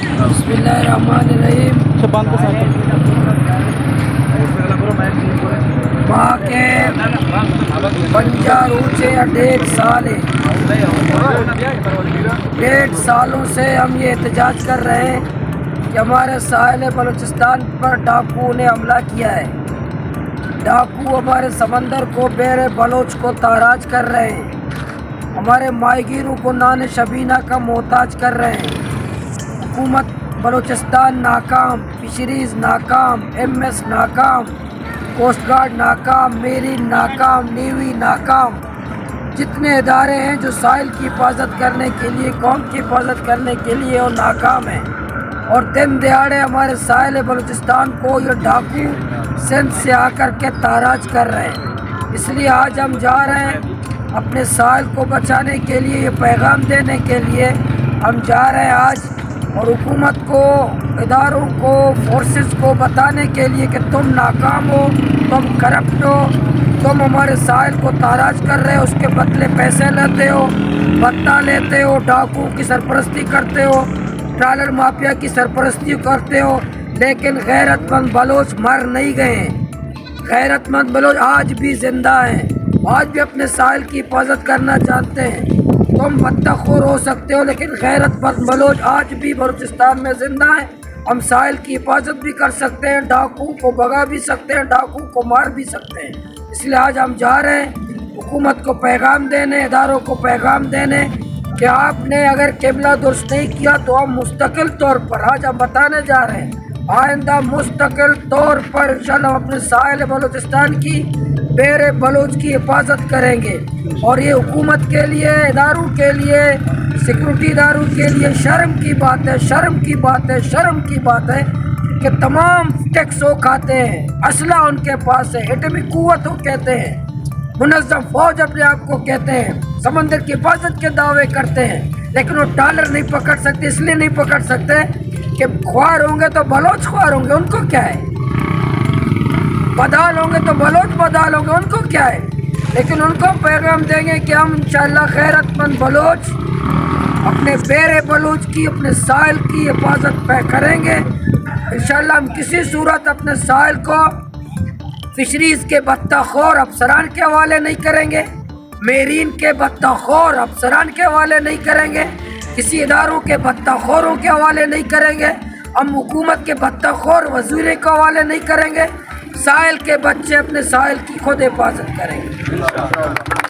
बिस्मिल्लाहिर्रहमानिर्रहीम। वहाँ के बंजार ऊँचे 1.5 साल है। 1.5 सालों से हम ये एहतजाज कर रहे हैं कि हमारे साहिल बलूचिस्तान पर डाकुओं ने हमला किया है। डाकू हमारे समंदर को, बेर बलोच को ताराज कर रहे हैं। हमारे माहीगीरों को नान शबीना का मोहताज कर रहे हैं। हुकूमत बलूचिस्तान नाकाम, फिशरीज़ नाकाम, MS नाकाम, कोस्ट गार्ड नाकाम, मेरीन नाकाम, नेवी नाकाम। जितने इदारे हैं जो साहिल की हिफाजत करने के लिए, कौम की हिफाजत करने के लिए, वो नाकाम हैं। और दिन दिहाड़े हमारे साहिल बलूचिस्तान को ये डाकू सिंध से आकर के ताराज कर रहे हैं। इसलिए आज हम जा रहे हैं अपने साहिल को बचाने के लिए, ये पैगाम देने के लिए हम जा रहे हैं आज, और हुकूमत को, इदारों को, फोर्सेस को बताने के लिए कि तुम नाकाम हो, तुम करप्ट हो, तुम हमारे साहिल को ताराज कर रहे हो, उसके बदले पैसे लेते हो, भत्ता लेते हो, डाकू की सरपरस्ती करते हो, ट्रालर माफिया की सरपरस्ती करते हो। लेकिन गैरतमंद बलोच मर नहीं गए हैं। गैरतमंद बलोच आज भी जिंदा हैं, आज भी अपने साहिल की हिफाजत करना चाहते हैं। तुम बदतखोर हो सकते हो, लेकिन गैरतमंद बलोच आज भी बलूचिस्तान में जिंदा हैं। हम साहिल की हिफाजत भी कर सकते हैं, डाकू को भगा भी सकते हैं, डाकू को मार भी सकते हैं। इसलिए आज हम जा रहे हैं हुकूमत को पैगाम देने, इदारों को पैगाम देने कि आपने अगर क़िबला दुरुस्त नहीं किया तो हम मुस्तकिल तौर पर, आज हम बताने जा रहे हैं, आइंदा मुस्तकिल तौर पर इंशाअल्लाह अपने साहिल बलूचिस्तान की, बेर बलोच की हिफाजत करेंगे। और ये हुकूमत के लिए, इदारों के लिए, सिक्योरिटी इदारों के लिए शर्म की बात है, शर्म की बात है, शर्म की बात है कि तमाम टैक्स वो खाते हैं, असला उनके पास है, एटमी कुव्वत वो कहते हैं, मुनज़्ज़म फौज अपने आप को कहते हैं, समंदर की हिफाजत के दावे करते हैं, लेकिन वो डॉलर नहीं पकड़ सकते। इसलिए नहीं पकड़ सकते कि ख्वार होंगे तो बलोच ख्वार होंगे, उनको क्या है, बदाल होंगे तो बलोच बदाल होंगे, उनको क्या है। लेकिन उनको पैगाम देंगे कि हम इंशाअल्लाह गैरतमंद बलोच अपने बेरे बलोच की, अपने साहिल की हिफाजत पे करेंगे इंशाअल्लाह। हम किसी सूरत अपने साहिल को फिशरीज़ के बत्ताखोर अफसरान के हवाले नहीं करेंगे, मेरीन के बत्ताखोर अफसरान के हवाले नहीं करेंगे, किसी इदारों के बत्ताखोरों के हवाले नहीं करेंगे, हम हुकूमत के बत्ताखोर वज़ीर के हवाले नहीं करेंगे। साहिल के बच्चे अपने साहिल की खुद हिफाजत करेंगे।